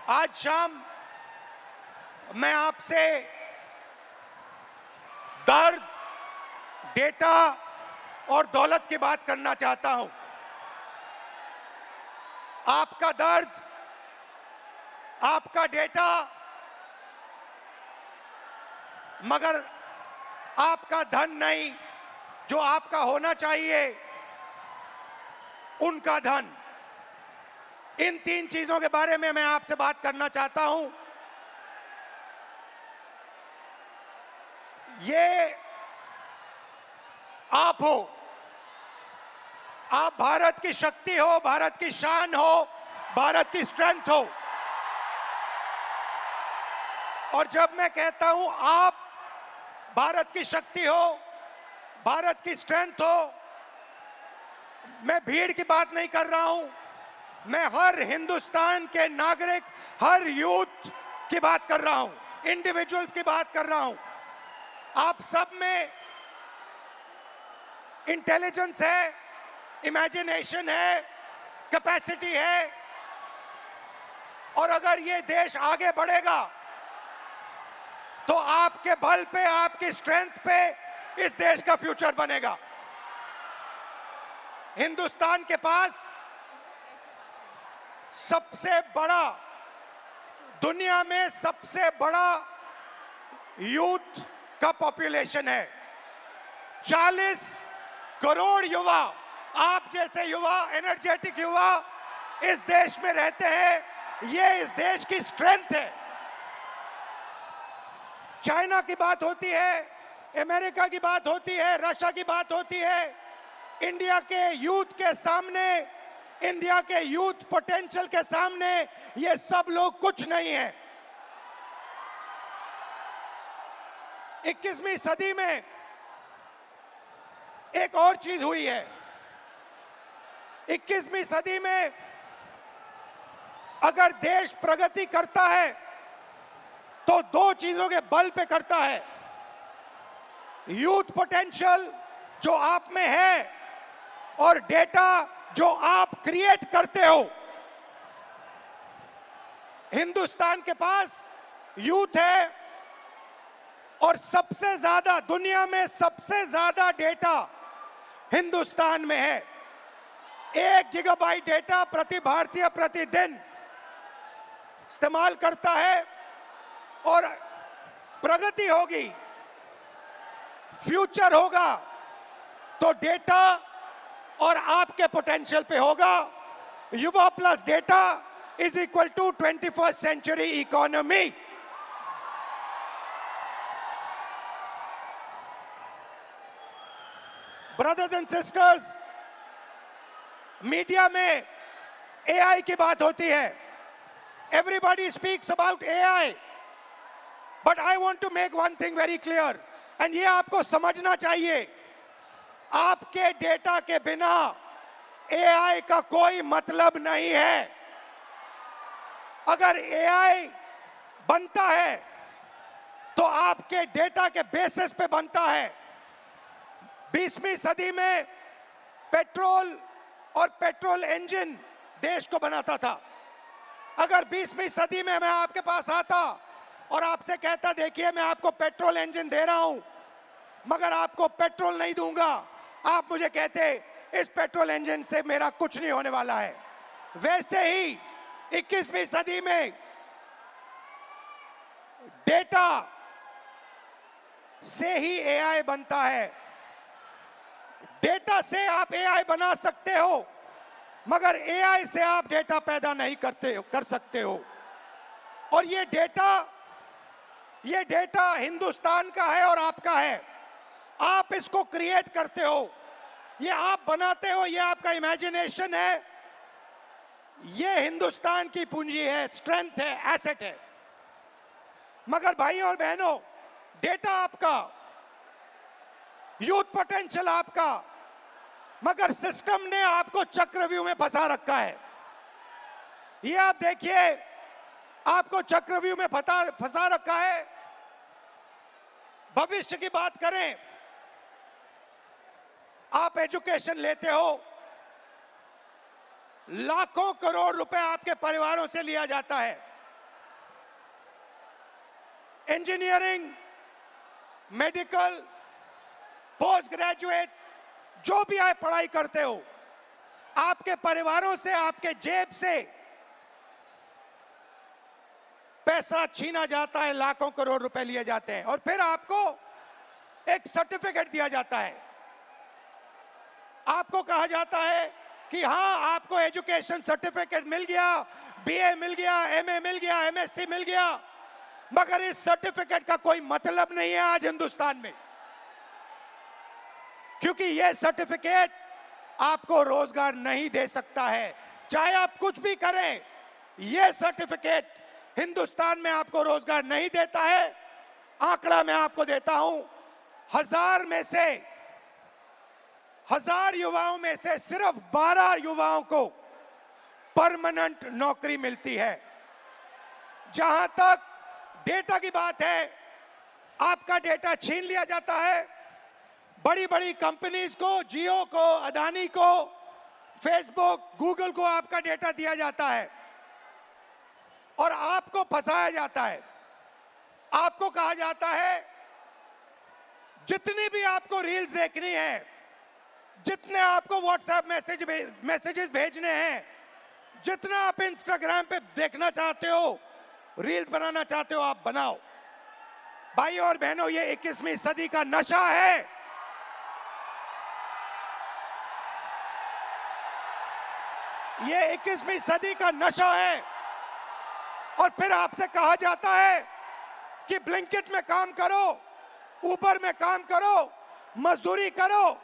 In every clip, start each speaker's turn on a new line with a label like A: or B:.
A: आज शाम मैं आपसे दर्द, डेटा और दौलत की बात करना चाहता हूं। आपका दर्द, आपका डेटा, मगर आपका धन नहीं, जो आपका होना चाहिए, उनका धन। इन तीन चीजों के बारे में मैं आपसे बात करना चाहता हूं। ये आप हो, आप भारत की शक्ति हो, भारत की शान हो, भारत की स्ट्रेंथ हो। और जब मैं कहता हूं आप भारत की शक्ति हो, भारत की स्ट्रेंथ हो, मैं भीड़ की बात नहीं कर रहा हूं। मैं हर हिंदुस्तान के नागरिक, हर यूथ की बात कर रहा हूं, इंडिविजुअल्स की बात कर रहा हूं। आप सब में इंटेलिजेंस है, इमेजिनेशन है, कैपेसिटी है, और अगर ये देश आगे बढ़ेगा तो आपके बल पे, आपकी स्ट्रेंथ पे इस देश का फ्यूचर बनेगा। हिंदुस्तान के पास सबसे बड़ा, दुनिया में सबसे बड़ा यूथ का पॉपुलेशन है। 40 करोड़ युवा, आप जैसे युवा, एनर्जेटिक युवा इस देश में रहते हैं। ये इस देश की स्ट्रेंथ है। चाइना की बात होती है, अमेरिका की बात होती है, रशिया की बात होती है, इंडिया के यूथ के सामने, इंडिया के यूथ पोटेंशियल के सामने ये सब लोग कुछ नहीं है। 21वीं सदी में एक और चीज हुई है। 21वीं सदी में अगर देश प्रगति करता है तो दो चीजों के बल पे करता है। यूथ पोटेंशियल जो आप में है और डेटा जो आप क्रिएट करते हो। हिंदुस्तान के पास यूथ है और सबसे ज्यादा, दुनिया में सबसे ज्यादा डेटा हिंदुस्तान में है। 1 गीगाबाइट डेटा प्रति भारतीय प्रतिदिन इस्तेमाल करता है। और प्रगति होगी, फ्यूचर होगा तो डेटा और आपके पोटेंशियल पे होगा। युवा plus data is equal to 21st century economy. Brothers and sisters, media में एआई की बात होती है। Everybody speaks about AI, but I want to make one thing very clear, and ये आपको समझना चाहिए। आपके डेटा के बिना एआई का कोई मतलब नहीं है। अगर एआई बनता है तो आपके डेटा के बेसिस पे बनता है। 20वीं सदी में पेट्रोल और पेट्रोल इंजन देश को बनाता था। अगर 20वीं सदी में मैं आपके पास आता और आपसे कहता, देखिए मैं आपको पेट्रोल इंजन दे रहा हूं, मगर आपको पेट्रोल नहीं दूंगा, आप मुझे कहते इस पेट्रोल इंजन से मेरा कुछ नहीं होने वाला है। वैसे ही 21वीं सदी में डेटा से ही एआई बनता है। डेटा से आप एआई बना सकते हो, मगर एआई से आप डेटा पैदा नहीं कर सकते हो। और ये डेटा हिंदुस्तान का है और आपका है। आप इसको क्रिएट करते हो, ये आप बनाते हो, ये आपका इमेजिनेशन है, ये हिंदुस्तान की पूंजी है, स्ट्रेंथ है, एसेट है। मगर भाई और बहनों, डेटा आपका, यूथ पोटेंशियल आपका, मगर सिस्टम ने आपको चक्रव्यूह में फंसा रखा है। ये आप देखिए, आपको चक्रव्यूह में फंसा रखा है। भविष्य की बात करें, आप एजुकेशन लेते हो, लाखों करोड़ रुपए आपके परिवारों से लिया जाता है। इंजीनियरिंग, मेडिकल, पोस्ट ग्रेजुएट, जो भी आप पढ़ाई करते हो, आपके परिवारों से, आपके जेब से पैसा छीना जाता है, लाखों करोड़ रुपए लिए जाते हैं और फिर आपको एक सर्टिफिकेट दिया जाता है। आपको कहा जाता है कि हां, आपको एजुकेशन सर्टिफिकेट मिल गया, बीए मिल गया, एमए मिल गया, एमएससी मिल गया, मगर इस सर्टिफिकेट का कोई मतलब नहीं है आज हिंदुस्तान में, क्योंकि यह सर्टिफिकेट आपको रोजगार नहीं दे सकता है। चाहे आप कुछ भी करें, यह सर्टिफिकेट हिंदुस्तान में आपको रोजगार नहीं देता है। आंकड़ा मैं आपको देता हूं, 1000 युवाओं में से सिर्फ 12 युवाओं को परमानेंट नौकरी मिलती है। जहां तक डेटा की बात है, आपका डेटा छीन लिया जाता है। बड़ी बड़ी कंपनीज को, जियो को, अदानी को, फेसबुक, गूगल को आपका डेटा दिया जाता है और आपको फंसाया जाता है। आपको कहा जाता है जितनी भी आपको रील्स देखनी है, जितने आपको व्हाट्सएप मैसेजेस भेजने हैं, जितना आप इंस्टाग्राम पे देखना चाहते हो, रील्स बनाना चाहते हो, आप बनाओ। भाई और बहनों, ये 21वीं सदी का नशा है। ये 21वीं सदी का नशा है। और फिर आपसे कहा जाता है कि ब्लिंकिट में काम करो, ऊबर में काम करो, मजदूरी करो,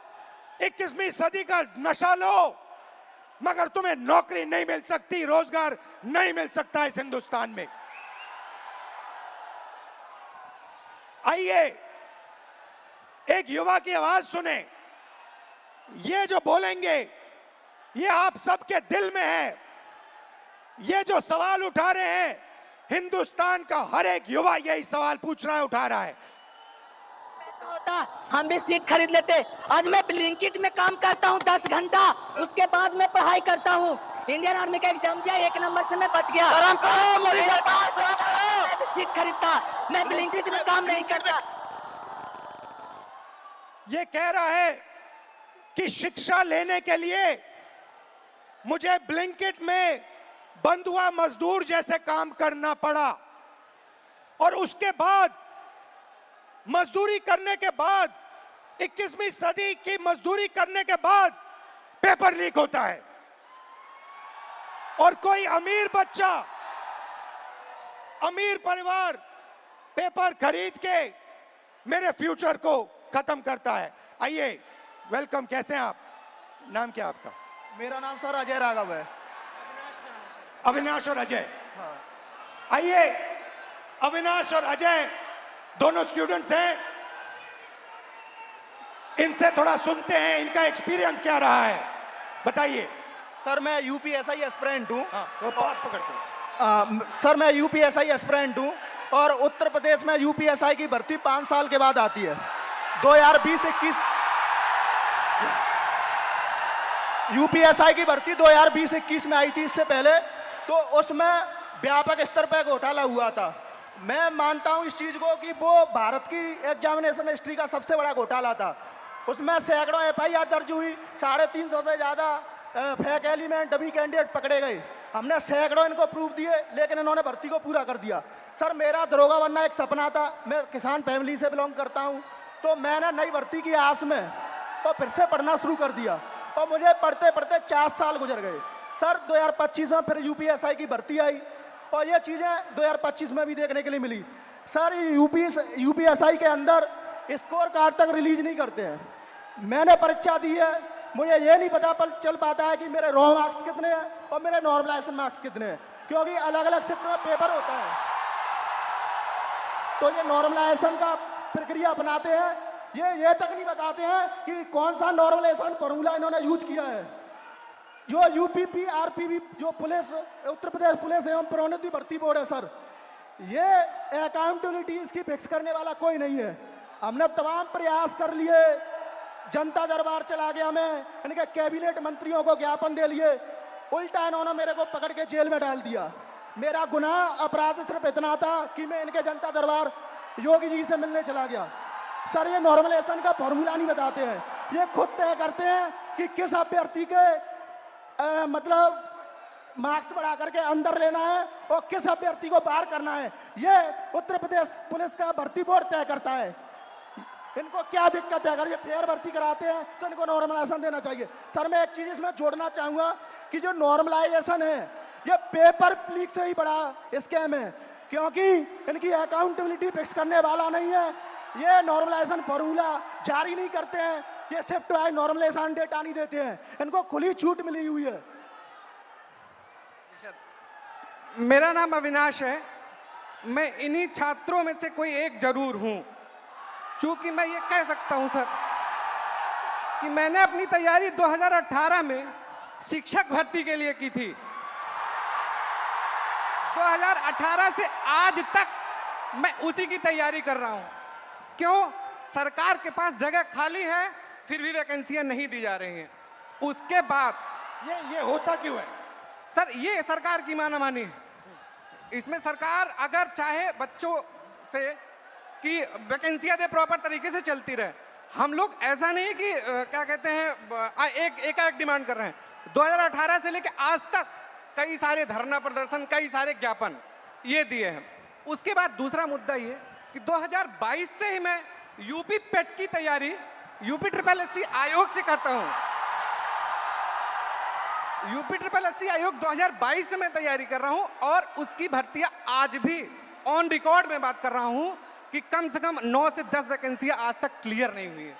A: 21वीं सदी का नशा लो, मगर तुम्हें नौकरी नहीं मिल सकती, रोजगार नहीं मिल सकता इस हिंदुस्तान में। आइए एक युवा की आवाज सुने। ये जो बोलेंगे, ये आप सबके दिल में है। ये जो सवाल उठा रहे हैं, हिंदुस्तान का हर एक युवा यही सवाल पूछ रहा है, उठा रहा है।
B: होता हम भी सीट खरीद लेते। आज मैं ब्लिंकिट में काम करता हूँ 10 घंटा, उसके बाद मैं पढ़ाई करता हूँ। इंडियन आर्मी का एग्जाम दिया, 1 नंबर से मैं बच गया। सीट खरीदता, मैं ब्लिंकिट में काम नहीं करता।
A: ये कह रहा है कि शिक्षा लेने के लिए मुझे ब्लिंकिट में बंधुआ मजदूर जैसे काम करना पड़ा और उसके बाद मजदूरी करने के बाद, 21वीं सदी की मजदूरी करने के बाद पेपर लीक होता है और कोई अमीर बच्चा, अमीर परिवार पेपर खरीद के मेरे फ्यूचर को खत्म करता है। आइए, वेलकम। कैसे हैं आप? नाम क्या आपका?
C: मेरा नाम सर अजय राघव है।
A: अविनाश और अजय।
C: हाँ।
A: आइए, अविनाश और अजय दोनों स्टूडेंट्स हैं, इनसे थोड़ा सुनते हैं, इनका एक्सपीरियंस क्या रहा है, बताइए।
C: सर मैं यूपीएसआई एस्पिरेंट हूँ।
A: तो पास पकड़ते हैं।
C: सर मैं यूपीएसआई एस्पिरेंट हूँ और उत्तर प्रदेश में यूपीएसआई की भर्ती 5 साल के बाद आती है। 2020-21 यूपीएसआई की भर्ती 2020-21 में आई थी। इससे पहले तो उसमें व्यापक स्तर पर घोटाला हुआ था। मैं मानता हूं इस चीज को कि वो भारत की एग्जामिनेशन हिस्ट्री का सबसे बड़ा घोटाला था। उसमें सैकड़ों एफआईआर दर्ज हुई, 350 से ज़्यादा फेक एलिमेंट, डमी कैंडिडेट पकड़े गए। हमने सैकड़ों इनको प्रूफ दिए, लेकिन इन्होंने भर्ती को पूरा कर दिया। सर मेरा दरोगा बनना एक सपना था। मैं किसान फैमिली से बिलोंग करता हूँ, तो मैंने नई भर्ती की आस में तो फिर से पढ़ना शुरू कर दिया और मुझे पढ़ते पढ़ते 4 साल गुजर गए। सर 2025 में फिर यूपीएसआई की भर्ती आई और ये चीज़ें 2025 में भी देखने के लिए मिली। सर यूपीएसआई के अंदर स्कोर कार्ड तक रिलीज नहीं करते हैं। मैंने परीक्षा दी है, मुझे ये नहीं पता चल पाता है कि मेरे रॉ मार्क्स कितने हैं और मेरे नॉर्मलाइजेशन मार्क्स कितने हैं, क्योंकि अलग अलग शिफ्ट में पेपर होता है। तो ये नॉर्मलाइजेशन का प्रक्रिया अपनाते हैं, ये तक नहीं बताते हैं कि कौन सा नॉर्मलाइजेशन फॉर्मूला इन्होंने यूज किया है। जो यूपीपी आरपीबी जो पुलिस, उत्तर प्रदेश पुलिस एवं प्रोन्नति भर्ती बोर्ड है सर, ये अकाउंटेबिलिटी इसकी फिक्स करने वाला कोई नहीं है। हमने तमाम प्रयास कर लिए, जनता दरबार चला गया, मैं इनके कैबिनेट मंत्रियों को ज्ञापन दे लिए, उल्टा इन्होंने मेरे को पकड़ के जेल में डाल दिया। मेरा गुनाह अपराध सिर्फ इतना था कि मैं इनके जनता दरबार योगी जी से मिलने चला गया। सर ये नॉर्मलाइजेशन का फॉर्मूला नहीं बताते हैं, ये खुद तय करते हैं कि किस अभ्यर्थी के मतलब मार्क्स बढ़ा करके अंदर लेना है और किस अभ्यर्थी को बाहर करना है। ये उत्तर प्रदेश पुलिस का भर्ती बोर्ड तय करता है। इनको क्या दिक्कत है? अगर ये फेयर भर्ती कराते हैं तो इनको नॉर्मलाइजेशन देना चाहिए। सर मैं एक चीज इसमें जोड़ना चाहूंगा कि जो नॉर्मलाइजेशन है ये पेपर लीक से ही बड़ा स्कैम है, क्योंकि इनकी अकाउंटेबिलिटी फिक्स करने वाला नहीं है। ये नॉर्मलाइजेशन फॉर्मूला जारी नहीं करते हैं, ये शिफ्ट वाइज नॉर्मलाइजेशन डेटा नहीं देते हैं, इनको खुली छूट मिली हुई है।
D: मेरा नाम अविनाश है, मैं इन्हीं छात्रों में से कोई एक जरूर हूं। चूंकि मैं ये कह सकता हूं सर कि मैंने अपनी तैयारी 2018 में शिक्षक भर्ती के लिए की थी। 2018 से आज तक मैं उसी की तैयारी कर रहा हूं। क्यों? सरकार के पास जगह खाली है, फिर भी वैकेंसियां नहीं दी जा रही हैं। उसके बाद
A: ये होता क्यों है?
D: सर ये सरकार की मानामानी है। इसमें सरकार अगर चाहे बच्चों से कि वैकेंसियां दे, प्रॉपर तरीके से चलती रहे। हम लोग ऐसा नहीं कि क्या कहते हैं एक डिमांड कर रहे हैं। 2018 से लेकर आज तक कई सारे धरना प्रदर्शन, कई सारे ज्ञापन ये दिए हैं। उसके बाद दूसरा मुद्दा ये कि 2022 से ही मैं यूपी पेट की तैयारी यूपी SSS आयोग से करता हूं। यूपी SSS आयोग 2022 से मैं तैयारी कर रहा हूं और उसकी भर्तियां आज भी ऑन रिकॉर्ड में बात कर रहा हूं कि कम से कम 9 से 10 वैकेंसियां आज तक क्लियर नहीं हुई है।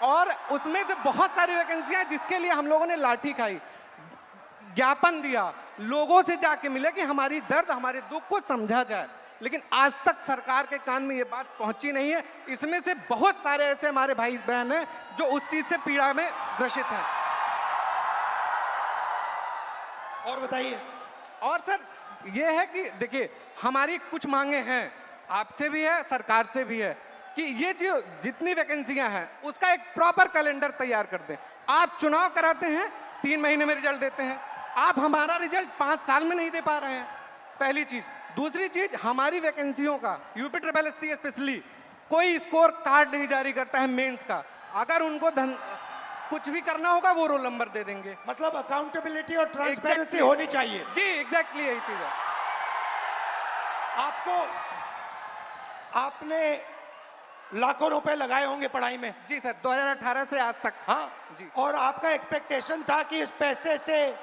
D: और उसमें से बहुत सारी वैकेंसियां जिसके लिए हम लोगों ने लाठी खाई, ज्ञापन दिया, लोगों से जाके मिले कि हमारी दर्द, हमारे दुख को समझा जाए, लेकिन आज तक सरकार के कान में ये बात पहुंची नहीं है। इसमें से बहुत सारे ऐसे हमारे भाई बहन हैं जो उस चीज से पीड़ा में ग्रसित हैं।
A: और बताइए।
D: और सर ये है कि देखिए हमारी कुछ मांगे हैं, आपसे भी है, सरकार से भी है कि ये जो जितनी वैकेंसियां हैं उसका एक प्रॉपर कैलेंडर तैयार कर दें। आप चुनाव कराते हैं, 3 महीने में रिजल्ट देते हैं, आप हमारा रिजल्ट 5 साल में नहीं दे पा रहे हैं, पहली चीज। दूसरी चीज, हमारी वैकेंसियों का यूपी SSS स्पेशली कोई स्कोर कार्ड नहीं जारी करता है मेंस का। अगर उनको कुछ भी करना होगा वो रोल नंबर दे देंगे।
A: मतलब अकाउंटेबिलिटी और ट्रांसपेरेंसी होनी चाहिए।
D: जी एग्जैक्टली यही चीज है।
A: आपने लाखों रुपए लगाए होंगे पढ़ाई में।
D: जी सर, 2018 से आज तक।
A: हाँ
D: जी।
A: और आपका एक्सपेक्टेशन था कि इस पैसे से,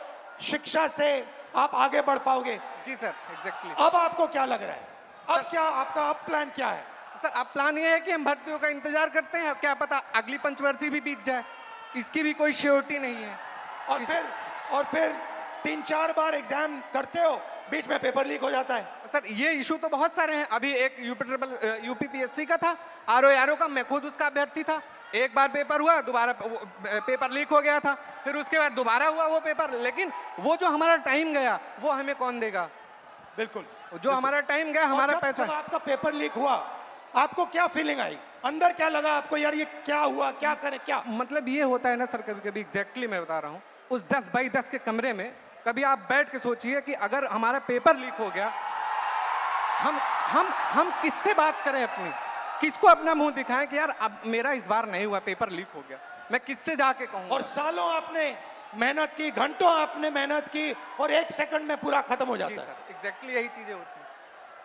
A: शिक्षा से आप आगे बढ़ पाओगे।
D: जी सर एग्जैक्टली।
A: अब आपको क्या लग रहा है? अब क्या आपका प्लान क्या है?
D: सर अब प्लान ये है कि हम भर्तियों का इंतजार करते हैं, क्या पता अगली पंचवर्षीय भी बीत जाए, इसकी भी कोई श्योरिटी नहीं है।
A: और फिर 3-4 बार एग्जाम करते हो, बीच में पेपर लीक हो जाता है।
D: सर ये इशू तो बहुत सारे हैं। अभी एक यूपी PSC का था, RO का, मैं खुद उसका अभ्यर्थी था। एक बार पेपर हुआ, दोबारा पेपर लीक हो गया था, फिर उसके बाद दोबारा हुआ वो पेपर। लेकिन वो जो हमारा टाइम गया वो हमें कौन देगा?
A: बिल्कुल,
D: जो हमारा टाइम गया, हमारा पैसा।
A: जब आपका पेपर लीक हुआ आपको क्या फीलिंग आई? अंदर क्या लगा आपको, यार ये क्या हुआ, क्या करें क्या?
D: मतलब ये होता है ना सर, कभी कभी एग्जैक्टली मैं बता रहा हूँ, उस 10 बाई 10 के कमरे में कभी आप बैठ के सोचिए कि अगर हमारा पेपर लीक हो गया, हम किससे बात करें अपनी, किसको अपना मुंह दिखाएं कि यार अब मेरा इस बार नहीं हुआ, पेपर लीक हो गया, मैं किससे जाके कहूँ?
A: और सालों आपने मेहनत की, घंटों आपने मेहनत की और 1 सेकंड में पूरा खत्म हो जाता है।
D: सर एग्जैक्टली यही चीजें होती हैं।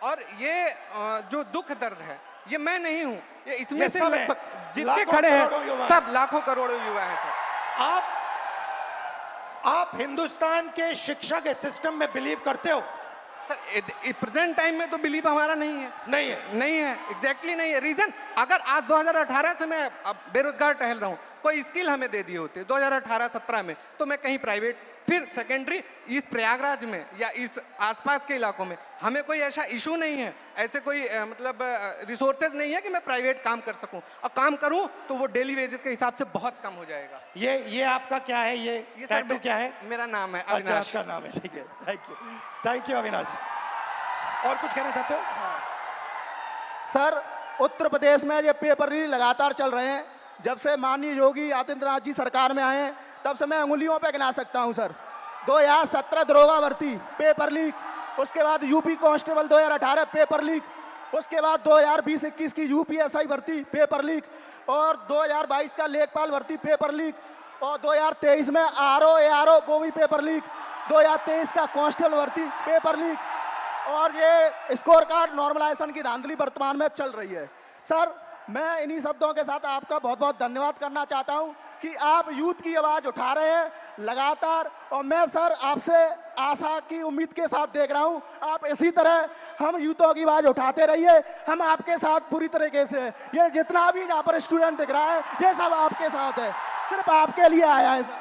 D: और ये जो दुख दर्द है, ये मैं नहीं हूं, ये इसमें से जितने खड़े हैं सब लाखों करोड़ों युवा हैं सर।
A: आप हिंदुस्तान के शिक्षा के सिस्टम में बिलीव करते हो?
D: सर प्रेजेंट टाइम में तो बिलीव हमारा नहीं है एग्जैक्टली नहीं है। रीजन, अगर आज 2018 से मैं अब बेरोजगार टहल रहा हूं, कोई स्किल हमें दे दिए होते 2018-17 में, तो मैं कहीं प्राइवेट, फिर सेकेंडरी, इस प्रयागराज में या इस आसपास के इलाकों में हमें कोई ऐसा इशू नहीं है, ऐसे कोई मतलब रिसोर्सेज नहीं है कि मैं प्राइवेट काम कर सकूं, और काम करूं तो वो डेली वेजेस के हिसाब से बहुत कम हो जाएगा।
A: ये आपका क्या है? ये टैटू क्या है?
D: मेरा नाम है
A: अच्छा,
D: अविनाश।
A: आपका नाम है, ठीक है। Thank you Avinash. और कुछ कहना चाहते हो?
C: सर उत्तर प्रदेश में ये पेपर लीक लगातार चल रहे हैं। जब से माननीय योगी आदित्यनाथ जी सरकार में आए हैं तब से मैं उंगलियों पे गिना सकता हूं सर। 2017 दरोगा भर्ती पेपर लीक, उसके बाद यूपी कांस्टेबल 2018 पेपर लीक, उसके बाद 2020-21 की यूपीएसआई भर्ती पेपर लीक, और 2022 का लेखपाल भर्ती पेपर लीक, और 2023 में आरओ एआरओ वो भी पेपर लीक, 2023 का कांस्टेबल भर्ती पेपर लीक, और ये स्कोर कार्ड नॉर्मलाइजेशन की धांधली वर्तमान में चल रही है। सर, मैं इन्हीं शब्दों के साथ आपका बहुत बहुत धन्यवाद करना चाहता हूं कि आप यूथ की आवाज़ उठा रहे हैं लगातार, और मैं सर आपसे आशा की उम्मीद के साथ देख रहा हूं आप इसी तरह हम यूथों की आवाज़ उठाते रहिए। हम आपके साथ पूरी तरीके से, ये जितना भी यहाँ पर स्टूडेंट दिख रहा है ये सब आपके साथ है, सिर्फ आपके लिए आया है sir.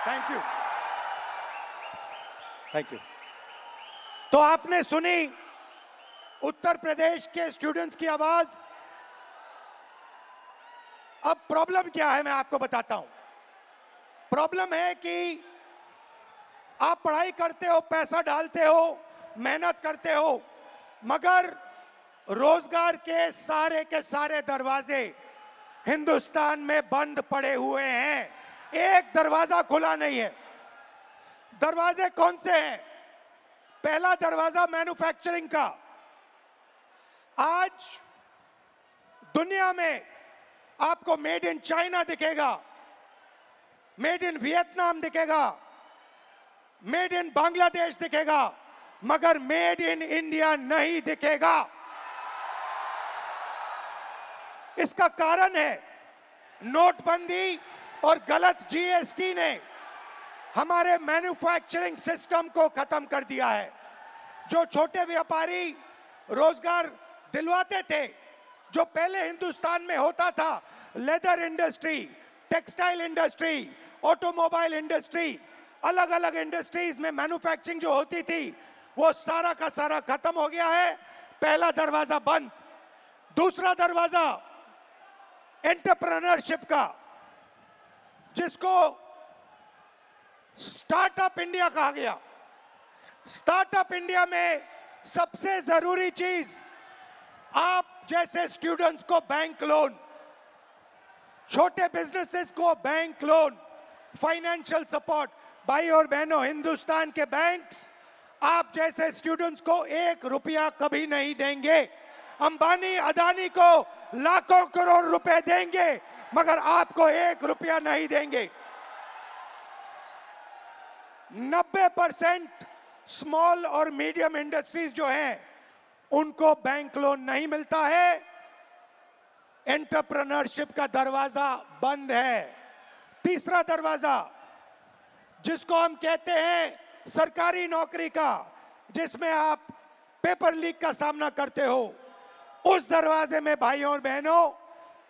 A: Thank you, thank you. तो आपने सुनी उत्तर प्रदेश के स्टूडेंट्स की आवाज। अब प्रॉब्लम क्या है मैं आपको बताता हूं। प्रॉब्लम है कि आप पढ़ाई करते हो, पैसा डालते हो, मेहनत करते हो, मगर रोजगार के सारे दरवाजे हिंदुस्तान में बंद पड़े हुए हैं, एक दरवाजा खुला नहीं है। दरवाजे कौन से हैं? पहला दरवाजा मैन्युफैक्चरिंग का। आज दुनिया में आपको मेड इन चाइना दिखेगा, मेड इन वियतनाम दिखेगा, मेड इन बांग्लादेश दिखेगा, मगर मेड इन इंडिया नहीं दिखेगा। इसका कारण है नोटबंदी और गलत जीएसटी ने हमारे मैन्युफैक्चरिंग सिस्टम को खत्म कर दिया है। जो छोटे व्यापारी रोजगार दिलवाते थे, जो पहले हिंदुस्तान में होता था, leather industry, textile industry, automobile industry, अलग अलग इंडस्ट्रीज में मैन्युफैक्चरिंग जो होती थी, वो सारा का सारा खत्म हो गया है। पहला दरवाजा बंद। दूसरा दरवाजा एंटरप्रेन्योरशिप का, जिसको स्टार्टअप इंडिया कहा गया। स्टार्टअप इंडिया में सबसे जरूरी चीज आप जैसे स्टूडेंट्स को बैंक लोन, छोटे बिजनेसेस को बैंक लोन, फाइनेंशियल सपोर्ट। भाई और बहनों, हिंदुस्तान के बैंक्स आप जैसे स्टूडेंट्स को 1 रुपया कभी नहीं देंगे। अंबानी अदानी को लाखों करोड़ रुपए देंगे, मगर आपको 1 रुपया नहीं देंगे। 90% स्मॉल और मीडियम इंडस्ट्रीज जो हैं, उनको बैंक लोन नहीं मिलता है। एंटरप्रेन्योरशिप का दरवाजा बंद है। तीसरा दरवाजा, जिसको हम कहते हैं सरकारी नौकरी का, जिसमें आप पेपर लीक का सामना करते हो, उस दरवाजे में भाइयों और बहनों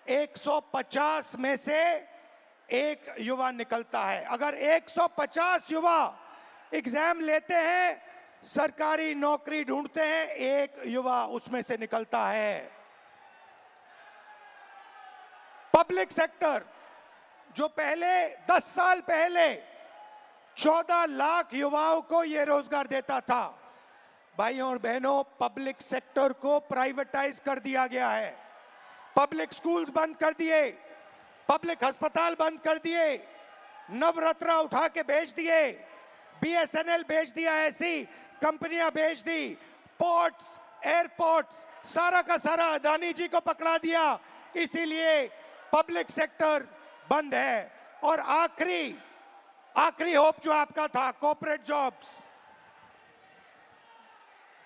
A: 150 में से एक युवा निकलता है। अगर 150 युवा एग्जाम लेते हैं, सरकारी नौकरी ढूंढते हैं, एक युवा उसमें से निकलता है। पब्लिक सेक्टर, जो पहले 10 साल पहले 14 लाख युवाओं को यह रोजगार देता था, भाइयों और बहनों, पब्लिक सेक्टर को प्राइवेटाइज कर दिया गया है। पब्लिक स्कूल्स बंद कर दिए, पब्लिक अस्पताल बंद कर दिए, नवरत्ना उठा के बेच दिए, बीएसएनएल बेच दिया, ऐसी कंपनियां बेच दी, पोर्ट्स, एयरपोर्ट्स, सारा का सारा अदानी जी को पकड़ा दिया। इसीलिए पब्लिक सेक्टर बंद है। और आखिरी होप जो आपका था, corporate jobs,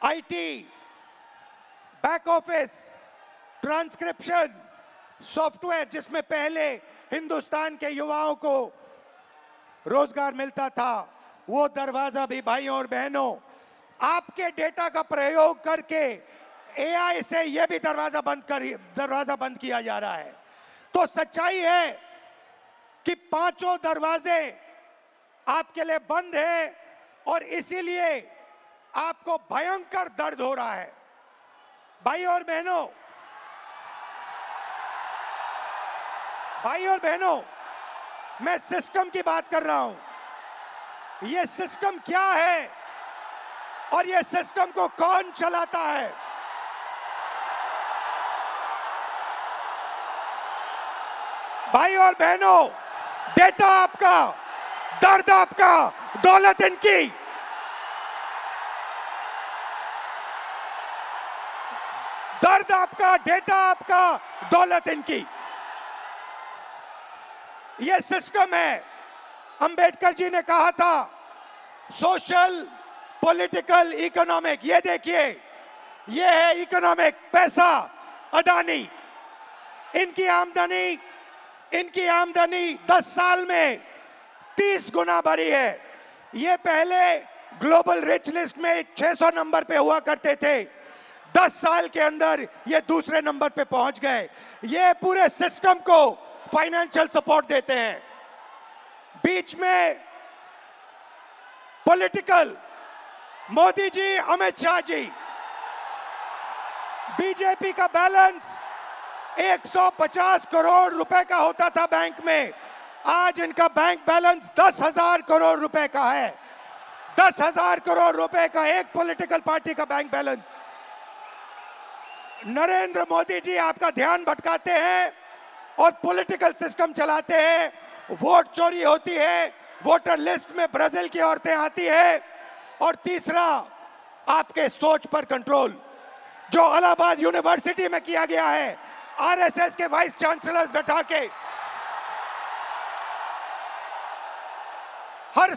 A: IT, back office, transcription, software, जिसमें पहले हिंदुस्तान के युवाओं को रोजगार मिलता था, वो दरवाजा भी भाइयों और बहनों आपके डेटा का प्रयोग करके एआई से यह भी दरवाजा बंद किया जा रहा है। तो सच्चाई है कि पांचों दरवाजे आपके लिए बंद हैं, और इसीलिए आपको भयंकर दर्द हो रहा है। भाइयों और बहनों, मैं सिस्टम की बात कर रहा हूं। यह सिस्टम क्या है और यह सिस्टम को कौन चलाता है? भाई और बहनों, डेटा आपका, दर्द आपका, दौलत इनकी। मर्द आपका, डेटा आपका, दौलत इनकी। ये सिस्टम है। अंबेडकर जी ने कहा था सोशल, पॉलिटिकल, इकोनॉमिक। ये देखिए, ये है इकोनॉमिक, पैसा, अदानी। इनकी आमदनी 10 साल में 30 गुना बढ़ी है। ये पहले ग्लोबल रिच लिस्ट में 600 नंबर पे हुआ करते थे, 10 साल के अंदर ये दूसरे नंबर पे पहुंच गए। ये पूरे सिस्टम को फाइनेंशियल सपोर्ट देते हैं। बीच में पॉलिटिकल, मोदी जी, अमित शाह जी। बीजेपी का बैलेंस 150 करोड़ रुपए का होता था बैंक में, आज इनका बैंक बैलेंस 10,000 करोड़ रुपए का है। 10,000 करोड़ रुपए का एक पॉलिटिकल पार्टी का बैंक बैलेंस। नरेंद्र मोदी जी आपका ध्यान भटकाते हैं और पॉलिटिकल सिस्टम चलाते हैं। वोट चोरी होती है, वोटर लिस्ट में ब्राजील की औरतें आती है। और तीसरा, आपके सोच पर कंट्रोल, जो इलाहाबाद यूनिवर्सिटी में किया गया है, आरएसएस के वाइस चांसलर्स बैठा के हर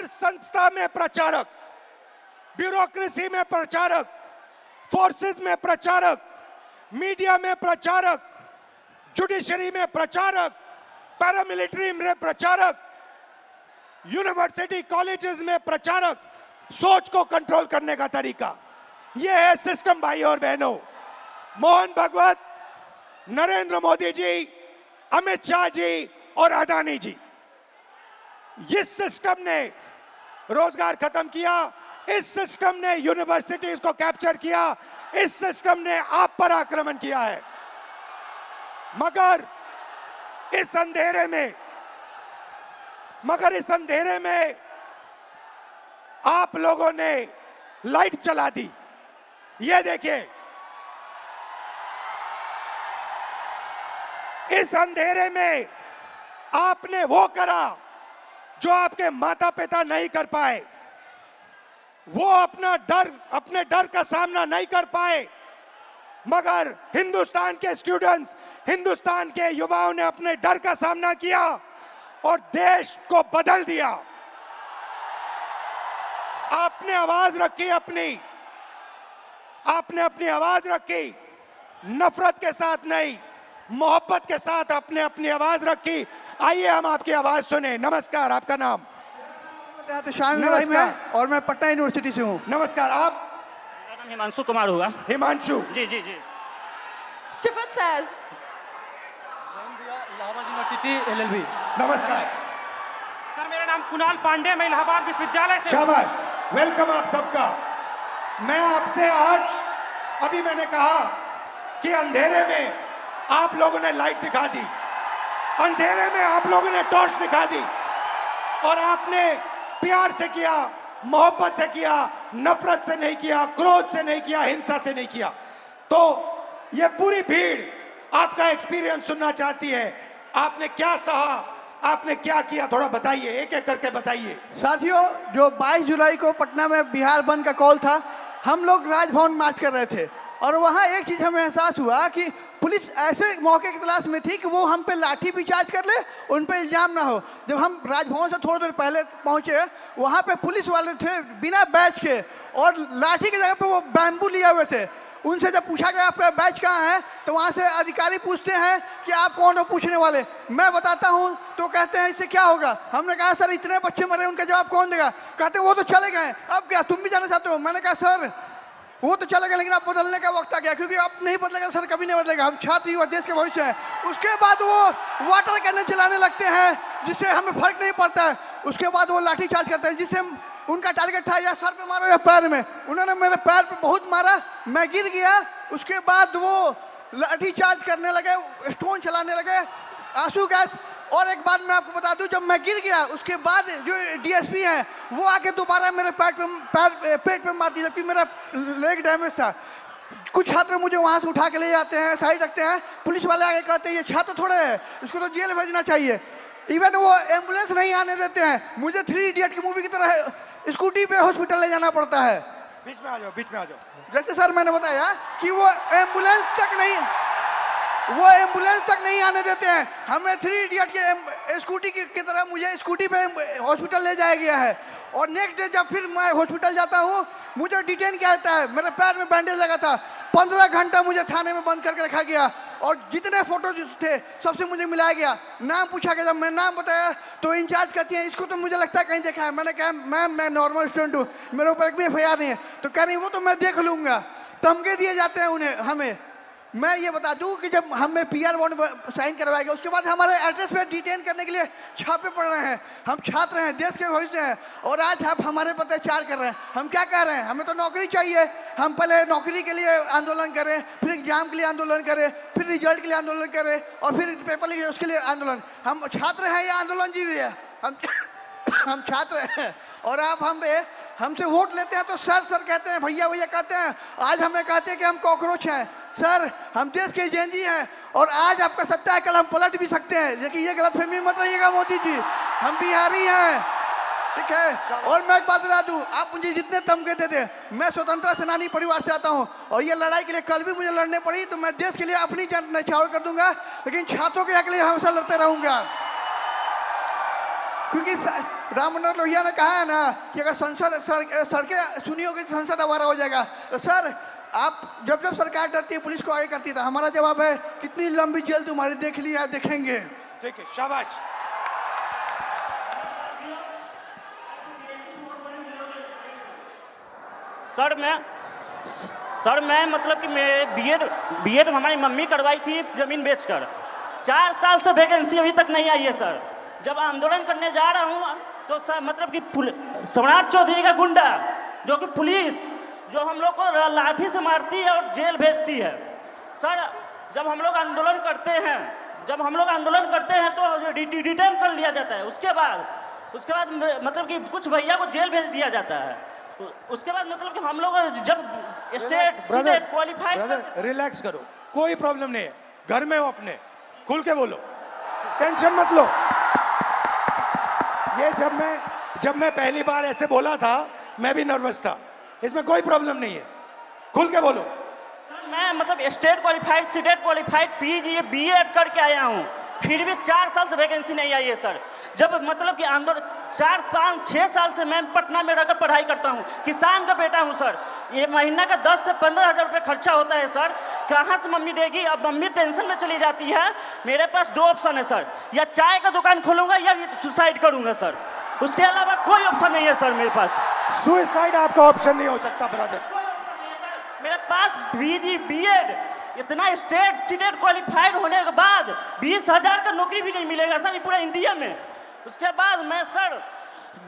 A: संस्था में प्रचारक, ब्यूरोक्रेसी में प्रचारक, फोर्सेस में प्रचारक, मीडिया में प्रचारक, जुडिशरी में प्रचारक, पैरामिलिट्री में प्रचारक, यूनिवर्सिटी कॉलेजेस में प्रचारक। सोच को कंट्रोल करने का तरीका यह है सिस्टम। भाई और बहनों, मोहन भगवत, नरेंद्र मोदी जी, अमित शाह जी और अदानी जी, इस सिस्टम ने रोजगार खत्म किया। इस सिस्टम ने यूनिवर्सिटीज को कैप्चर किया। इस सिस्टम ने आप पर आक्रमण किया है। मगर इस अंधेरे में आप लोगों ने लाइट चला दी। ये देखिए, इस अंधेरे में आपने वो करा जो आपके माता पिता नहीं कर पाए। वो अपने डर का सामना नहीं कर पाए, मगर हिंदुस्तान के स्टूडेंट्स, हिंदुस्तान के युवाओं ने अपने डर का सामना किया और देश को बदल दिया। आपने आवाज रखी आपने अपनी आवाज रखी, नफरत के साथ नहीं, मोहब्बत के साथ आपने अपनी आवाज रखी। आइए हम आपकी आवाज सुने। नमस्कार, आपका नाम?
E: नमस्कार। और मैं पटना यूनिवर्सिटी से हूँ।
A: नमस्कार। आप?
F: मेरा नाम हिमांशु कुमार हुआ।
A: हिमांशु
F: जी जी जी।
G: शिफत फैज,
E: इलाहाबाद यूनिवर्सिटी LLB।
A: नमस्कार
F: सर, मेरा नाम कुणाल पांडे, मैं इलाहाबाद विश्वविद्यालय से।
A: शाबाश, वेलकम आप सबका। मैं आपसे आज, अभी मैंने कहा कि अंधेरे में आप लोगों ने लाइट दिखा दी, अंधेरे में आप लोगों ने टॉर्च दिखा दी, और आपने प्यार से किया, मोहब्बत से किया, नफरत से नहीं किया, क्रोध से नहीं किया, हिंसा से नहीं किया। तो ये पूरी भीड़ आपका एक्सपीरियंस सुनना चाहती है। आपने क्या सहा, आपने क्या किया, थोड़ा बताइए, एक एक करके बताइए।
E: साथियों, जो 22 जुलाई को पटना में बिहार बंद का कॉल था, हम लोग राजभवन मार्च कर रहे थे और वहाँ एक चीज़ हमें एहसास हुआ कि पुलिस ऐसे मौके की तलाश में थी कि वो हम पे लाठी भी चार्ज कर ले, उन पे इल्ज़ाम ना हो। जब हम राजभवन से थोड़ी देर पहले पहुँचे, वहाँ पे पुलिस वाले थे बिना बैच के, और लाठी की जगह पे वो बैम्बू लिए हुए थे। उनसे जब पूछा गया आपका बैच कहाँ है, तो वहाँ से अधिकारी पूछते हैं कि आप कौन हो पूछने वाले। मैं बताता हूँ तो कहते हैं इससे क्या होगा। हमने कहा सर इतने बच्चे मरे, उनका जवाब कौन देगा। कहते वो तो चले गए, अब क्या तुम भी जाना चाहते हो। मैंने कहा सर वो तो चले गए, लेकिन अब बदलने का वक्त आ गया, क्योंकि अब नहीं बदलेगा सर, कभी नहीं बदलेगा। हम छात्र युवा देश के भविष्य हैं। उसके बाद वो वाटर कैनन चलाने लगते हैं, जिससे हमें फर्क नहीं पड़ता है। उसके बाद वो लाठी चार्ज करते हैं, जिससे उनका टारगेट था या सर पे मारो या पैर में। उन्होंने मेरे पैर पे बहुत मारा, मैं गिर गया। उसके बाद वो लाठी चार्ज करने लगे, स्टोन चलाने लगे, आंसू गैस। और एक बात मैं आपको बता दूं, जब मैं गिर गया उसके बाद जो DSP हैं वो आके दोबारा मेरे पेट पे मार दी, जबकि मेरा लेग डैमेज था। कुछ छात्र मुझे वहाँ से उठा के ले जाते हैं, साइड रखते हैं। पुलिस वाले आके कहते हैं ये छात्र थोड़े हैं, इसको तो जेल भेजना चाहिए। इवन वो एम्बुलेंस नहीं आने देते हैं। मुझे 3 इडियट की मूवी की तरह स्कूटी पे हॉस्पिटल ले जाना पड़ता है।
A: बीच में आ जाओ, बीच में आ जाओ।
E: जैसे सर मैंने बताया कि वो एम्बुलेंस तक नहीं आने देते हैं। हमें 3 इडियट के स्कूटी की तरह मुझे स्कूटी पे हॉस्पिटल ले जाया गया है, और नेक्स्ट डे जब फिर मैं हॉस्पिटल जाता हूँ मुझे डिटेन किया जाता है। मेरे पैर में बैंडेज लगा था, 15 घंटा मुझे थाने में बंद करके रखा गया, और जितने फोटो थे सबसे मुझे मिलाया गया। नाम पूछा गया, जब मैं नाम बताया तो इंचार्ज कहती है इसको तो मुझे लगता है कहीं देखा है। मैंने कहा मैम मैं नॉर्मल स्टूडेंट हूँ, मेरे ऊपर एक भी FIR नहीं है। तो कह रही वो तो मैं देख लूँगा। धमके दिए जाते हैं उन्हें। हमें मैं ये बता दूं कि जब हमें PR बॉन्ड साइन करवाया गया उसके बाद हमारे एड्रेस पे डिटेन करने के लिए छापे पड़ रहे हैं। हम छात्र हैं, देश के भविष्य हैं, और आज आप हमारे पर अत्याचार कर रहे हैं। हम क्या कह रहे हैं, हमें तो नौकरी चाहिए। हम पहले नौकरी के लिए आंदोलन करें, फिर एग्जाम के लिए आंदोलन करें, फिर रिजल्ट के लिए आंदोलन करें, और फिर पेपर लिखे उसके लिए आंदोलन। हम छात्र हैं या आंदोलन जीवी है? हम छात्र हैं, और आप हमसे वोट लेते हैं तो सर सर कहते हैं, भैया भैया कहते हैं। आज हमें कहते हैं कि हम कॉकरोच हैं। सर हम देश के एजेंजी हैं, और आज आपका सत्ता है, कल हम पलट भी सकते हैं। लेकिन ये गलतफहमी मत रहिएगा मोदी जी, हम बिहारी हैं, ठीक है। और मैं एक बात बता दूं, आप मुझे जितने धमके देते, मैं स्वतंत्रता सेनानी परिवार से आता हूं, और ये लड़ाई के लिए कल भी मुझे लड़ने पड़ी तो मैं देश के लिए अपनी जान न्यौछावर कर दूंगा, लेकिन छात्रों के हक के लिए हमेशा लड़ते रहूंगा। क्योंकि राम मनोहर लोहिया ने कहा है ना कि अगर सड़कें सुनी होगी तो संसद आवारा हो जाएगा। तो सर आप जब सरकार डरती है पुलिस को आगे करती है, तो हमारा जवाब है कितनी लंबी जेल तुम्हारी देख लिया देखेंगे।
A: ठीक है, शाबाश।
H: सर मैं मतलब कि मैं बीएड हमारी मम्मी करवाई थी ज़मीन बेचकर। 4 साल से वैकेंसी अभी तक नहीं आई है सर। जब आंदोलन करने जा रहा हूँ तो सर मतलब कि सम्राट चौधरी का गुंडा जो कि पुलिस जो हम लोग को लाठी से मारती है और जेल भेजती है। सर जब हम लोग आंदोलन करते हैं तो डिटेन कर लिया जाता है। उसके बाद मतलब कि कुछ भैया को जेल भेज दिया जाता है। उसके बाद मतलब कि हम लोग जब स्टेट क्वालिफाइड।
A: रिलैक्स करो, कोई प्रॉब्लम नहीं है, घर में हो अपने, खुल के बोलो, टेंशन मत लो। ये जब मैं पहली बार ऐसे बोला था मैं भी नर्वस था, इसमें कोई प्रॉब्लम नहीं है, खुल के बोलो।
H: सर मैं मतलब state qualified state qualified PG BEd करके आया हूँ, फिर भी 4 साल से वैकेंसी नहीं आई है सर। जब मतलब कि आंदोलन 4, 5, 6 साल से मैं पटना में रहकर पढ़ाई करता हूँ, किसान का बेटा हूँ सर। ये महीना का 10 से 15 हज़ार रुपये खर्चा होता है सर, कहाँ से मम्मी देगी? अब मम्मी टेंशन में चली जाती है। मेरे पास 2 ऑप्शन है सर, या चाय का दुकान खोलूंगा या सुसाइड करूंगा सर, उसके अलावा कोई ऑप्शन नहीं है सर मेरे पास।
A: सुसाइड आपका ऑप्शन नहीं हो सकता ब्रदर।
H: मेरे पास PG BEd इतना स्टेट क्वालिफाइड होने के बाद 20,000 का नौकरी भी नहीं मिलेगा सर पूरा इंडिया में। उसके बाद मैं सर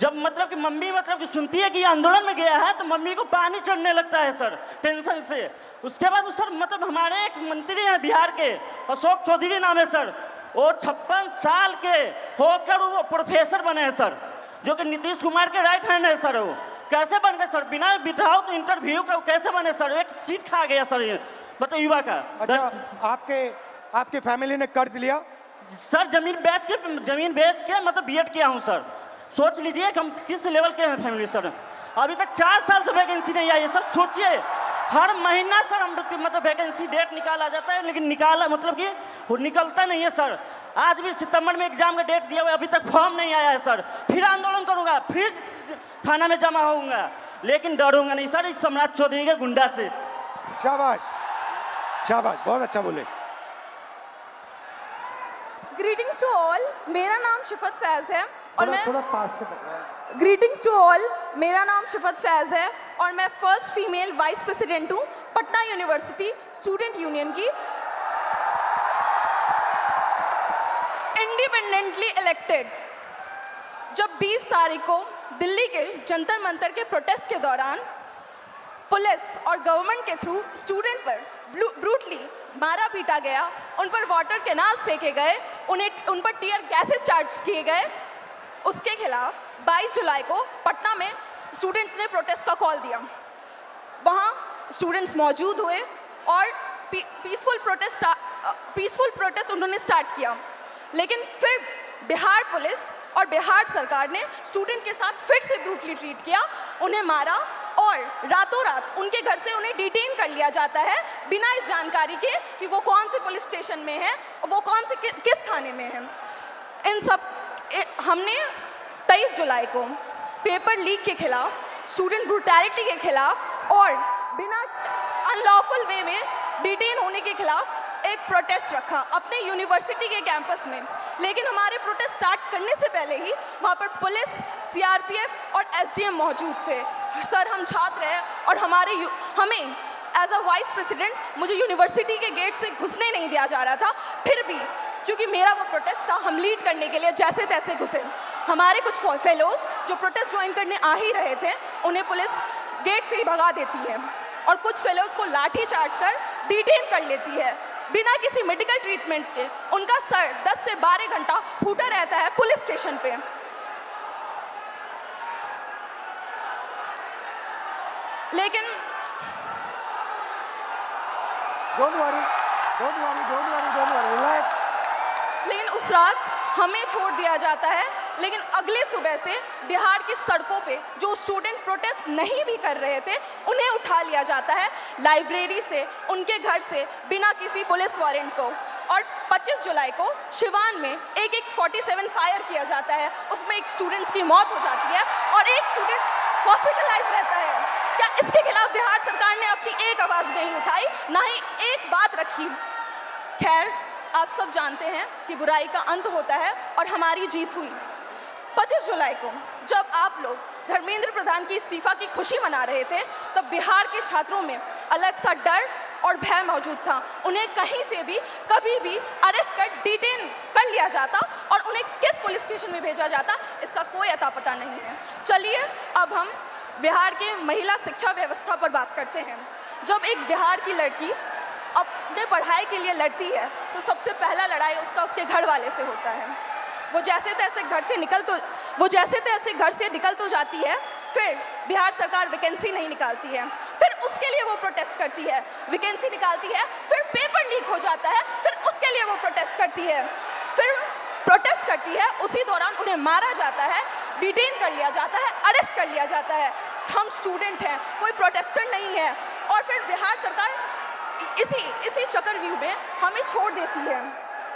H: जब मतलब कि मम्मी मतलब कि सुनती है कि आंदोलन में गया है तो मम्मी को पानी चढ़ने लगता है सर टेंशन से। उसके बाद सर मतलब हमारे एक मंत्री हैं बिहार के, अशोक चौधरी नाम है सर, वो 56 साल के होकर वो प्रोफेसर बने हैं सर, जो कि नीतीश कुमार के राइट हैंड है सर। वो कैसे बन गए सर? बिना बिठाओ तो इंटरव्यू का कैसे बने सर? एक सीट खा गया सर ये मतलब युवा का।
A: अच्छा आपके फैमिली ने कर्ज लिया?
H: सर जमीन बेच के मतलब BEd किया हूँ सर। सोच लीजिए कि हम किस लेवल के हैं फैमिली सर। अभी तक 4 साल से वैकेंसी नहीं आई है सर। सोचिए हर महीना सर हम मतलब वैकेंसी डेट निकाला जाता है, लेकिन निकलता नहीं है सर। आज भी सितंबर में एग्जाम का डेट दिया हुआ है, अभी तक फॉर्म नहीं आया है सर। फिर आंदोलन करूंगा, फिर थाना में जमा होऊंगा, लेकिन डरूंगा नहीं सर इस सम्राट चौधरी के गुंडा से।
A: शाबाश शाबाश, बहुत अच्छा बोले।
G: ग्रीटिंग्स टू ऑल, मेरा नाम शिफत फैज है और मैं
A: थोड़ा पास से पकड़ा।
G: ग्रीटिंग्स टू ऑल, मेरा नाम शिफत फैज है और मैं फर्स्ट फीमेल वाइस प्रेसिडेंट हूँ पटना यूनिवर्सिटी स्टूडेंट यूनियन की, इंडिपेंडेंटली इलेक्टेड। जब 20 तारीख को दिल्ली के जंतर मंतर के प्रोटेस्ट के दौरान पुलिस और गवर्नमेंट के थ्रू स्टूडेंट पर ब्रूटली मारा पीटा गया, उन पर वाटर कैनाल्स फेंके गए, उन पर टीयर गैसेस चार्ज किए गए, उसके खिलाफ 22 जुलाई को पटना में स्टूडेंट्स ने प्रोटेस्ट का कॉल दिया। वहाँ स्टूडेंट्स मौजूद हुए और पीसफुल प्रोटेस्ट उन्होंने स्टार्ट किया, लेकिन फिर बिहार पुलिस और बिहार सरकार ने स्टूडेंट के साथ फिर से ब्रूटली ट्रीट किया, उन्हें मारा और रातों रात उनके घर से उन्हें डिटेन कर लिया जाता है बिना इस जानकारी के कि वो कौन से पुलिस स्टेशन में है, वो कौन से किस थाने में है। इन सब हमने 23 जुलाई को पेपर लीक के खिलाफ, स्टूडेंट ब्रूटैलिटी के खिलाफ और बिना अनलॉफुल वे में डिटेन होने के खिलाफ एक प्रोटेस्ट रखा अपने यूनिवर्सिटी के कैंपस में। लेकिन हमारे प्रोटेस्ट स्टार्ट करने से पहले ही वहाँ पर पुलिस, सीआरपीएफ और एसडीएम मौजूद थे। सर, हम छात्र हैं और हमें एज अ वाइस प्रेसिडेंट मुझे यूनिवर्सिटी के गेट से घुसने नहीं दिया जा रहा था। फिर भी क्योंकि मेरा वो प्रोटेस्ट था, हम लीड करने के लिए जैसे तैसे घुसे। हमारे कुछ फेलोज जो प्रोटेस्ट ज्वाइन करने आ ही रहे थे, उन्हें पुलिस गेट से ही भगा देती है और कुछ फेलोज को लाठी चार्ज कर डिटेन कर लेती है बिना किसी मेडिकल ट्रीटमेंट के। उनका सर 10 से 12 घंटा फूटा रहता है पुलिस स्टेशन पे। लेकिन
A: Don't worry, relax.
G: लेकिन उस रात हमें छोड़ दिया जाता है। लेकिन अगले सुबह से बिहार की सड़कों पे जो स्टूडेंट प्रोटेस्ट नहीं भी कर रहे थे, उन्हें उठा लिया जाता है लाइब्रेरी से, उनके घर से, बिना किसी पुलिस वारंट को। और 25 जुलाई को शिवान में एक 47 फायर किया जाता है, उसमें एक स्टूडेंट की मौत हो जाती है और एक स्टूडेंट हॉस्पिटलाइज रहता है। क्या इसके खिलाफ बिहार सरकार ने अपनी एक आवाज़ नहीं उठाई, ना ही एक बात रखी? खैर, आप सब जानते हैं कि बुराई का अंत होता है और हमारी जीत हुई। 25 जुलाई को जब आप लोग धर्मेंद्र प्रधान की इस्तीफा की खुशी मना रहे थे, तब बिहार के छात्रों में अलग सा डर और भय मौजूद था। उन्हें कहीं से भी कभी भी अरेस्ट कर डिटेन कर लिया जाता और उन्हें किस पुलिस स्टेशन में भेजा जाता, इसका कोई अता पता नहीं है। चलिए अब हम बिहार के महिला शिक्षा व्यवस्था पर बात करते हैं। जब एक बिहार की लड़की अपने पढ़ाई के लिए लड़ती है तो सबसे पहला लड़ाई उसका उसके घर वाले से होता है। वो जैसे तैसे घर से निकल तो जाती है, फिर बिहार सरकार वैकेंसी नहीं निकालती है, फिर उसके लिए वो प्रोटेस्ट करती है, वैकेंसी निकालती है, फिर पेपर लीक हो जाता है, फिर उसके लिए वो प्रोटेस्ट करती है, फिर प्रोटेस्ट करती है, उसी दौरान उन्हें मारा जाता है, डिटेन कर लिया जाता है, अरेस्ट कर लिया जाता है। हम स्टूडेंट हैं, कोई प्रोटेस्टर नहीं है, और फिर बिहार सरकार इसी चक्रव्यूह में हमें छोड़ देती है।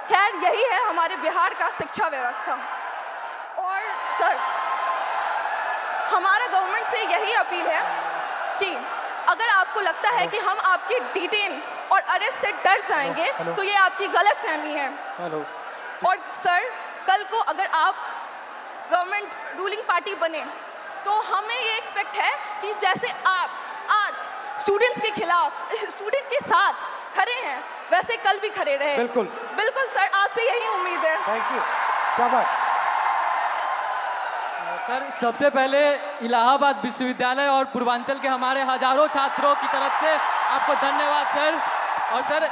G: खैर, यही है हमारे बिहार का शिक्षा व्यवस्था। और सर, हमारा गवर्नमेंट से यही अपील है कि अगर आपको लगता है कि हम आपके डिटेन और अरेस्ट से डर जाएंगे तो ये आपकी गलतफहमी है। और सर, कल को अगर आप गवर्नमेंट रूलिंग पार्टी बने तो हमें ये एक्सपेक्ट है कि जैसे आप आज स्टूडेंट्स के खिलाफ, स्टूडेंट के साथ खड़े हैं, वैसे कल भी खड़े रहे। बिल्कुल सर, आपसे यही उम्मीद है।
A: थैंक यू, शाबाश।
I: सर, सबसे पहले इलाहाबाद विश्वविद्यालय और पूर्वांचल के हमारे हजारों छात्रों की तरफ से आपको धन्यवाद सर। और सर,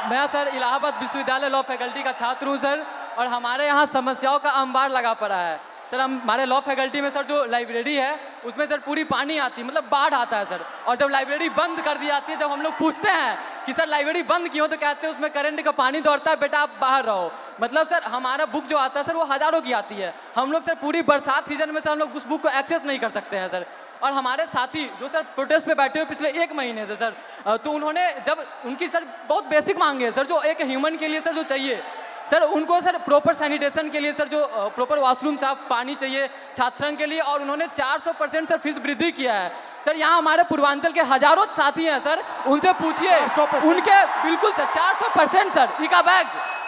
I: मैं सर इलाहाबाद विश्वविद्यालय लॉ फैकल्टी का छात्र हूँ सर, और हमारे यहाँ समस्याओं का अंबार लगा पड़ा है सर। हमारे लॉ फैकल्टी में सर जो लाइब्रेरी है उसमें सर पूरी पानी आती है, मतलब बाढ़ आता है सर। और जब लाइब्रेरी बंद कर दी जाती है, जब हम लोग पूछते हैं कि सर लाइब्रेरी बंद क्यों, तो कहते हैं उसमें करंट का पानी दौड़ता है, बेटा आप बाहर रहो। मतलब सर हमारा बुक जो आता है सर वो हज़ारों की आती है, हम लोग सर पूरी बरसात सीजन में सर हम लोग उस बुक को एक्सेस नहीं कर सकते हैं सर। और हमारे साथी जो सर प्रोटेस्ट पे बैठे हुए पिछले 1 महीने से सर, तो उन्होंने जब उनकी सर बहुत बेसिक मांगे सर, जो एक ह्यूमन के लिए सर जो चाहिए सर, उनको सर प्रॉपर सैनिटेशन के लिए सर जो प्रॉपर वॉशरूम साफ पानी चाहिए छात्र संघ के लिए, और उन्होंने 400% सर फीस वृद्धि किया है सर। यहाँ हमारे पूर्वांचल के हजारों साथी हैं सर, उनसे पूछिए, उनके बिल्कुल सर 400% सर इका बैग,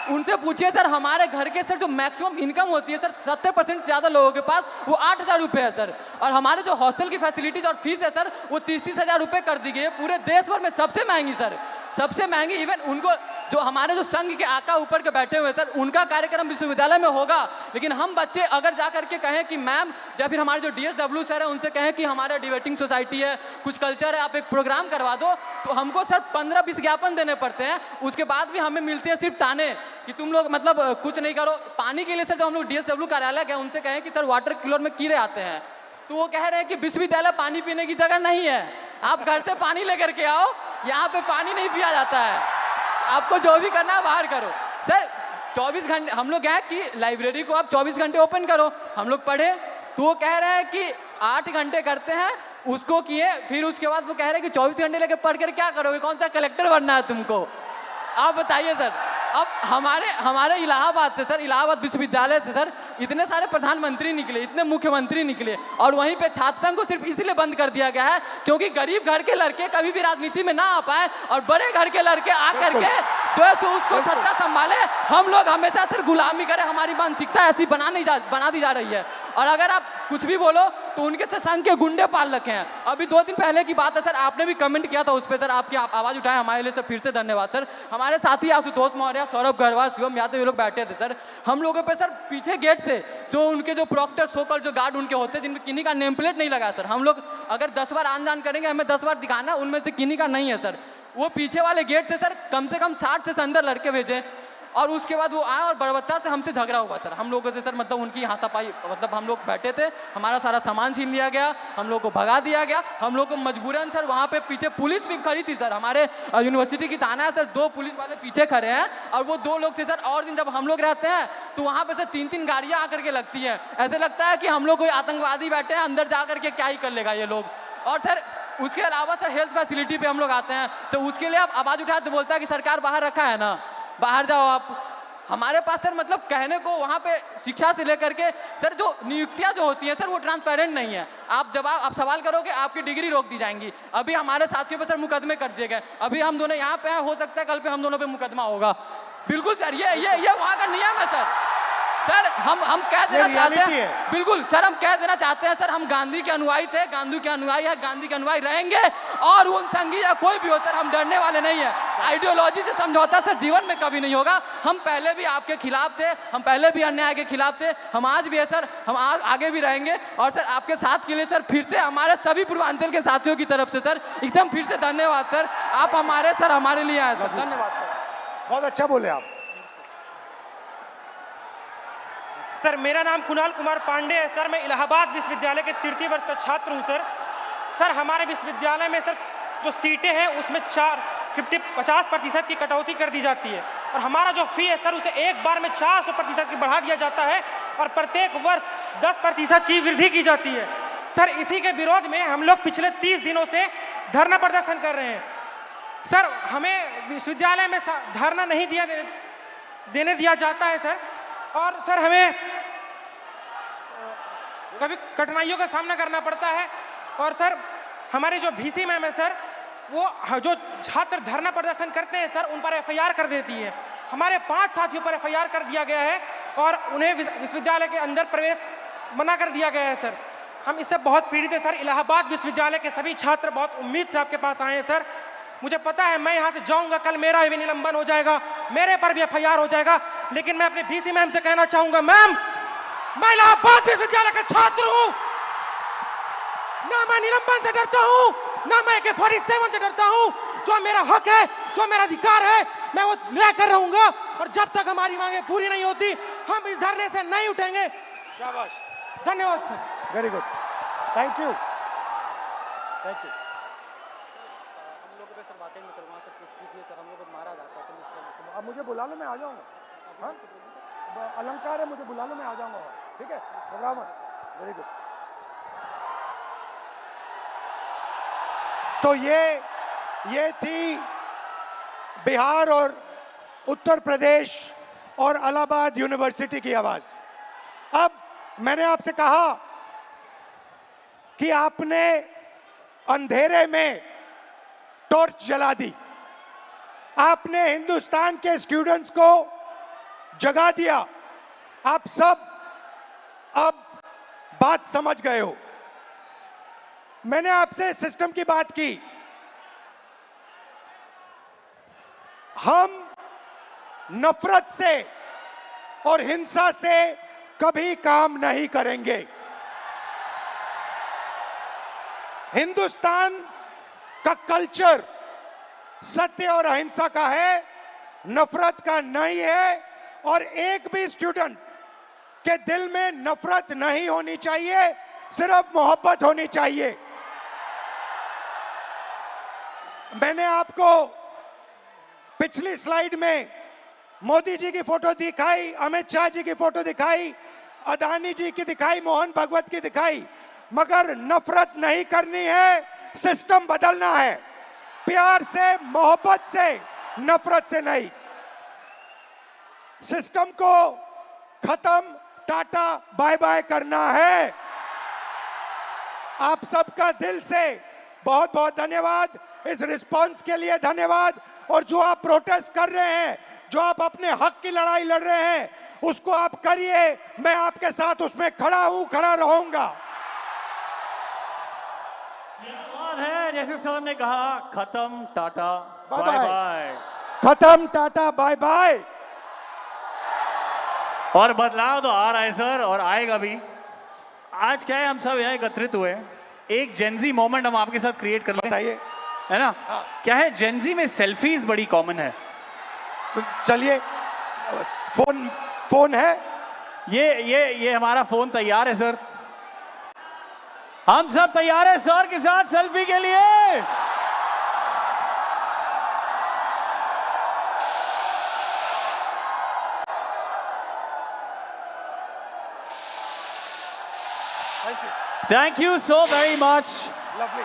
I: उनसे पूछिए सर। हमारे घर के सर जो मैक्सिमम इनकम होती है सर 70% से ज़्यादा लोगों के पास वो 8,000 रुपये है सर। और हमारे जो हॉस्टल की फैसिलिटीज और फीस है सर वो 30-30 हज़ार रुपये कर दी गई है, पूरे देश भर में सबसे महंगी सर, सबसे महंगी। इवन उनको जो हमारे जो संघ के आका ऊपर के बैठे हुए सर, उनका कार्यक्रम विश्वविद्यालय में होगा, लेकिन हम बच्चे अगर जा करके कहें कि मैम, या फिर हमारे जो DSW सर है उनसे कहें कि हमारा डिबेटिंग सोसाइटी है, कुछ कल्चर है, आप एक प्रोग्राम करवा दो, तो हमको सर 15-20 ज्ञापन देने पड़ते हैं। उसके बाद भी हमें मिलते हैं सिर्फ ताने कि तुम लोग मतलब कुछ नहीं करो। पानी के लिए सर जो हम लोग DSW कार्यालय गए, उनसे कहें कि सर वाटर कूलर में कीड़े आते हैं, तो वो कह रहे हैं कि विश्वविद्यालय पानी पीने की जगह नहीं है, आप घर से पानी लेकर के आओ, यहाँ पे पानी नहीं पिया जाता है, आपको जो भी करना है बाहर करो। सर 24 घंटे हम लोग क्या कि लाइब्रेरी को आप 24 घंटे ओपन करो, हम लोग पढ़े, तो वो कह रहे हैं कि 8 घंटे करते हैं, उसको किए, फिर उसके बाद वो कह रहे हैं कि 24 घंटे लेके पढ़ कर क्या करोगे, कौन सा कलेक्टर बनना है तुमको, आप बताइए सर। अब हमारे इलाहाबाद से सर, इलाहाबाद विश्वविद्यालय से सर इतने सारे प्रधानमंत्री निकले, इतने मुख्यमंत्री निकले, और वहीं पे छात्र संघ को सिर्फ इसलिए बंद कर दिया गया है क्योंकि गरीब घर के लड़के कभी भी राजनीति में ना आ पाए और बड़े घर के लड़के आकर के जो है सो उसको सत्ता संभाले, हम लोग हमेशा सर गुलामी करें, हमारी मानसिकता ऐसी बना दी जा रही है। और अगर आप कुछ भी बोलो तो उनके से संघ के गुंडे पाल रखे हैं। अभी 2 दिन पहले की बात है सर, आपने भी कमेंट किया था उस पर सर, आपकी आवाज़ उठाए, हमारे लिए सर फिर से धन्यवाद सर। हमारे साथी आशुतोष मौर्य, सौरभ गरवाल, शिवम यादव, ये लोग बैठे थे सर, हम लोगों पे सर पीछे गेट से जो उनके जो प्रॉक्टर सोकल जो गार्ड उनके होते हैं जिनमें किन्हीं का नेम प्लेट नहीं लगा सर, हम लोग अगर 10 बार आन जान करेंगे हमें 10 बार दिखाना, उनमें से किन्हीं का नहीं है सर। वो पीछे वाले गेट से सर कम से कम 60 से अंदर लड़के भेजे, और उसके बाद वो आए और बर्बरता से हमसे झगड़ा हुआ सर, हम लोगों से सर, मतलब उनकी हाथापाई, मतलब हम लोग बैठे थे, हमारा सारा सामान छीन लिया गया, हम लोग को भगा दिया गया, हम लोग को मजबूरन सर वहाँ पे पीछे पुलिस भी खड़ी थी सर, हमारे यूनिवर्सिटी की थाना है सर, 2 पुलिस वाले पीछे खड़े हैं, और वो 2 लोग थे सर। और दिन जब हम लोग रहते हैं तो वहाँ पे सर 3-3 गाड़ियाँ आकर के लगती है, ऐसे लगता है कि हम लोग कोई आतंकवादी बैठे हैं, अंदर जा करके क्या ही कर लेगा ये लोग। और सर उसके अलावा सर हेल्थ फैसिलिटी पे हम लोग आते हैं तो उसके लिए आप आवाज़ उठाए तो बोलता है कि सरकार बाहर रखा है ना, बाहर जाओ आप। हमारे पास सर मतलब कहने को वहाँ पे शिक्षा से लेकर के सर जो नियुक्तियाँ जो होती हैं सर वो ट्रांसपेरेंट नहीं है। आप सवाल करोगे आपकी डिग्री रोक दी जाएंगी। अभी हमारे साथियों पे सर मुकदमे कर दिए गए, अभी हम दोनों यहाँ पे हैं, हो सकता है कल पे हम दोनों पे मुकदमा होगा। बिल्कुल सर, ये वहाँ का नियम है सर हम कह देना चाहते हैं, बिल्कुल सर हम कह देना चाहते हैं सर, हम गांधी के अनुयायी थे, गांधी के अनुयायी है, गांधी के अनुयायी रहेंगे, और उन संघी या कोई भी हो सर हम डरने वाले नहीं है। आइडियोलॉजी से समझौता सर जीवन में कभी नहीं होगा। हम पहले भी आपके खिलाफ थे, हम पहले भी अन्याय के खिलाफ थे, हम आज भी है सर, हम आगे भी रहेंगे। और सर आपके साथ के लिए सर फिर से हमारे सभी पूर्वांचल के साथियों की तरफ से सर एकदम फिर से धन्यवाद सर, आप हमारे लिए आए सर, धन्यवाद सर।
A: बहुत अच्छा बोले आप।
F: सर मेरा नाम कुणाल कुमार पांडे है सर, मैं इलाहाबाद विश्वविद्यालय के 3य वर्ष का छात्र हूं सर हमारे विश्वविद्यालय में सर जो सीटें हैं उसमें 50% की कटौती कर दी जाती है, और हमारा जो फी है सर उसे एक बार में 400% की बढ़ा दिया जाता है, और प्रत्येक वर्ष 10% की वृद्धि की जाती है। सर इसी के विरोध में हम लोग पिछले 30 दिनों से धरना प्रदर्शन कर रहे हैं। सर हमें विश्वविद्यालय में धरना नहीं देने दिया जाता है सर, और सर हमें कभी कठिनाइयों का सामना करना पड़ता है। और सर हमारे जो VC मैम है सर, वो जो छात्र धरना प्रदर्शन करते हैं सर उन पर FIR कर देती है। हमारे 5 साथियों पर FIR कर दिया गया है और उन्हें विश्वविद्यालय के अंदर प्रवेश मना कर दिया गया है सर। हम इससे बहुत पीड़ित है सर। इलाहाबाद विश्वविद्यालय के सभी छात्र बहुत उम्मीद से आपके पास आए हैं सर। मुझे पता है मैं यहाँ से जाऊंगा, कल मेरा भी निलंबन हो जाएगा, मेरे पर भी FIR हो जाएगा, लेकिन मैं अपने VC मैम से कहना चाहूंगा, मैम मैं इलाहाबाद विश्वविद्यालय का छात्र हूँ, ना मैं निलंबन से डरता हूँ, ना मैं AK-47 से डरता हूँ। जो मेरा हक है, जो मेरा अधिकार है, मैं वो लेकर रहूंगा, और जब तक हमारी मांगे पूरी नहीं होती हम इस धरने से नहीं उठेंगे।
A: शाबाश,
F: धन्यवाद sir.
A: Very good, thank you, thank you. अब मुझे बुला लो, मैं आ जाऊंगा। हाँ, अलंकार है, मुझे बुला लो, मैं आ जाऊंगा। ठीक है, घबराओ मत। Very good. तो ये थी बिहार और उत्तर प्रदेश और इलाहाबाद यूनिवर्सिटी की आवाज। अब मैंने आपसे कहा कि आपने अंधेरे में टॉर्च जला दी, आपने हिंदुस्तान के स्टूडेंट्स को जगा दिया। आप सब अब बात समझ गए हो। मैंने आपसे सिस्टम की बात की। हम नफरत से और हिंसा से कभी काम नहीं करेंगे। हिंदुस्तान का कल्चर सत्य और अहिंसा का है, नफरत का नहीं है, और एक भी स्टूडेंट के दिल में नफरत नहीं होनी चाहिए, सिर्फ मोहब्बत होनी चाहिए। मैंने आपको पिछली स्लाइड में मोदी जी की फोटो दिखाई, अमित शाह जी की फोटो दिखाई, अदानी जी की दिखाई, मोहन भागवत की दिखाई, मगर नफरत नहीं करनी है, सिस्टम बदलना है। प्यार से, मोहब्बत से, नफरत से नहीं। सिस्टम को खत्म, टाटा बाय बाय करना है। आप सबका दिल से बहुत बहुत धन्यवाद, इस रिस्पांस के लिए धन्यवाद। और जो आप प्रोटेस्ट कर रहे हैं, जो आप अपने हक की लड़ाई लड़ रहे हैं, उसको आप करिए, मैं आपके साथ उसमें खड़ा हूं, खड़ा रहूंगा।
J: है जैसे सर ने कहा, खत्म tata
A: bye
J: bye
A: bye.
J: Bye,
A: खत्म टाटा बाय बाय।
J: और बदलाव तो आ रहा है सर, और आएगा भी। आज क्या है, हम सब यहाँ एकत्रित हुए, एक जेंजी मोमेंट हम आपके साथ क्रिएट कर लें,
A: बताइए,
J: है ना? क्या है, जेंजी में सेल्फीज बड़ी कॉमन है।
A: चलिए, फोन है,
J: ये हमारा फोन तैयार है सर, हम सब तैयार है सर के साथ सेल्फी के लिए।
A: Thank you,
J: thank you so very much.
A: Lovely.